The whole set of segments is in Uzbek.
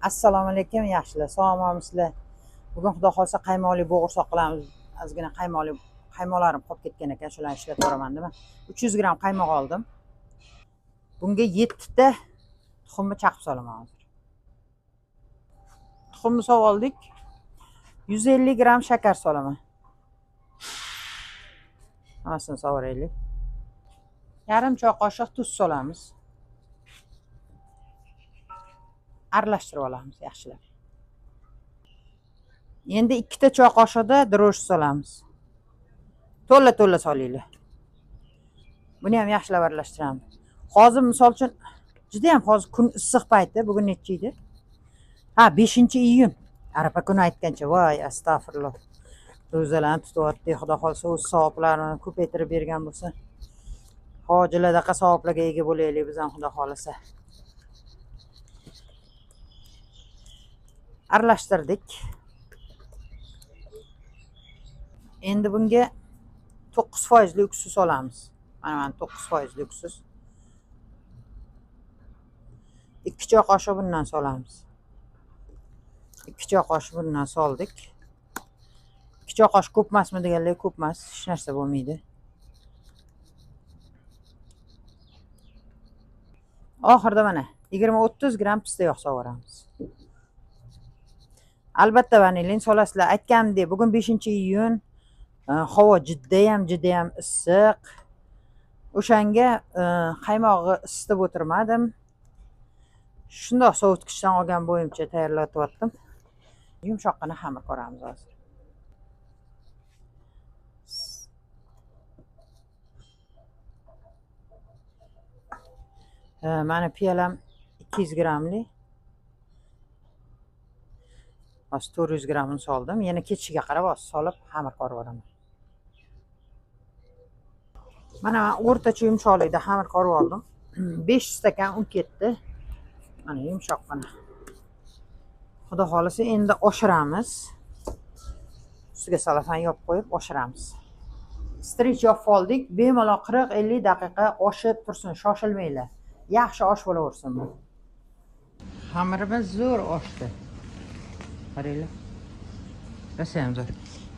Assalomu alaykum yaxshilar, sog'misizlar? Bugun xudo xolsa qaymoqli bo'g'irsoq qilamiz. Ozgina qaymoqlarim qolib ketgan ekan, shularni ishlatib boraman nima. 300 gram qaymoq oldim. Bunga 7 ta tuxumni chaqib solaman hozir. Tuxumni sov oldik. 150 gram shakar solaman. Hammasini sovuraylik. Yarim choy qoshiq tuz solamiz. Aralashtirib olamiz yaxshilab. Endi 2 ta choy qoshiqda dro'sh solamiz. To'la solinglar. Buni ham yaxshilab aralashtiramiz. Hozir misol uchun juda ham hozir kun issiq payti. Bugun necha edi? 5-iyun. Arafa kuni aytgancha, voy astag'firulloh. Ro'zalarni tutyapti, xudo xolsa o'z savoblarini ko'paytirib bergan bo'lsa. Hojilardaqa savoblarga ega bo'laylik biz ham xudo xolasa. Aralashtirdik. Endi bunga 9% uksus solamiz. Mana 9% uksus. 2 choy qoshiq bundan solamiz. 2 choy qoshiq bundan soldik. 2 choy qoshiq ko'p emasmi deganlar, ko'p emas, hech narsa bo'lmaydi. Oxirida mana 20-30 gram pista yog' sovuramiz. Albatta vanilin solasizlar. Aytganimdek, bugun 5-iyun. Havo juda ham issiq. O'shanga qaymog'i isitib o'tirmadim. Shundoq sovutgichdan olgan bo'yimcha tayyorlatyaptim. Yumshoqqina xamir qoramiz hozir. Mana piyolam 200 gramli. Hozir 400 gramini soldim. Yana ketishiga qarab solib xamir qorib olaman. Mana o'rtacha yumshoqlikda xamir qorib oldim. 5 stakan un ketdi. Mana yumshoqqina. Xudo xolasa endi oshiramiz. Ustiga salafan yopib qo'yib oshiramiz. Strich yopib oldik. Bemalol 40-50 daqiqa oshib tursin, shoshilmanglar. Yaxshi osh bo'laversin bu. Xamirimiz zo'r oshdi. Qaranglar. Rosa ham zo'r.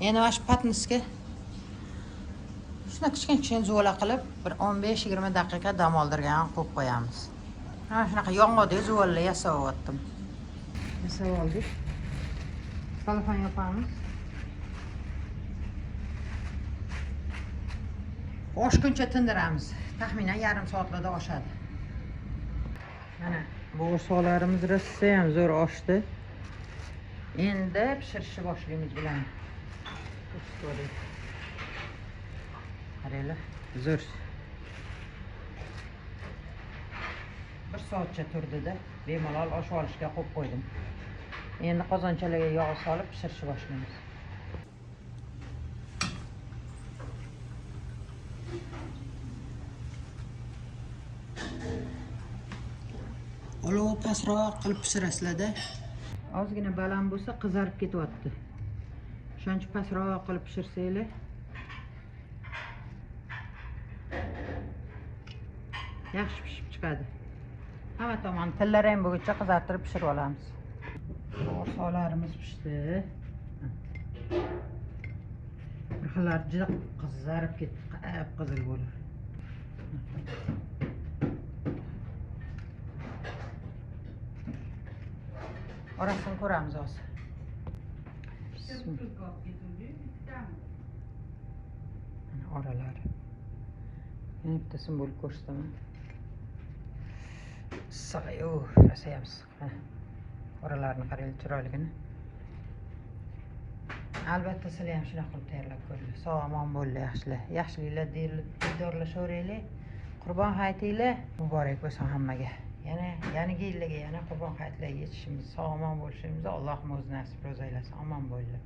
Endi mana shu patnisga shuna kichkina zo'la qilib bir 15-20 daqiqa dam oldirgan qo'yib qo'yamiz. Mana shunaqa yong'oqdek zo'llar yasayaptim. Yasab oldik. Salafan yopamiz. Oshguncha tindiramiz. Taxminan yarim soatlarda oshadi. Mana bo'g'irsoqlarimiz rosa ham zo'r oshdi. Endi pishirishni boshlaymiz bilan. Qaranglar, zo'r. 1 soatcha turdida bemalol oshib olishga qo'yib qo'ydim. Endi qozonchalarga yog' solib pishirishni boshlaymiz. Olov pastroq qilib pishirasizlar-da. Ozgina baland bo'lsa qizarib ketyapti. Shuncha pastroq qilib pishirsanglar. Yaxshi pishib chiqadi. Hamma tomon tillarang bo'lguncha qizartirib pishirib olamiz. Bo'g'irsoqlarimiz pishdi. Bir xillar juda qizarib ketdi, qip-qizil bo'ldi. Orasini ko'ramiz hozir. Oralari. Yana bittasini bo'lib ko'rsataman. Issiq, rosa ham issiq. Oralarini qarang, chiroyligini. Albatta sizlar ham shunaqa qilib tayyorlab ko'ring. Sog' omon bo'linglar yaxshilar. Yaxshiliklar diydorlashaveraylik. Qurbon hayitinglar muborak bo'lsin hammaga. Yangi yillarga yana qurbon hayitlarga yetishimiz, sog' omon bo'lishimizni Allohim o'zi nasib ro'za aylasin. Omon bo'linglar.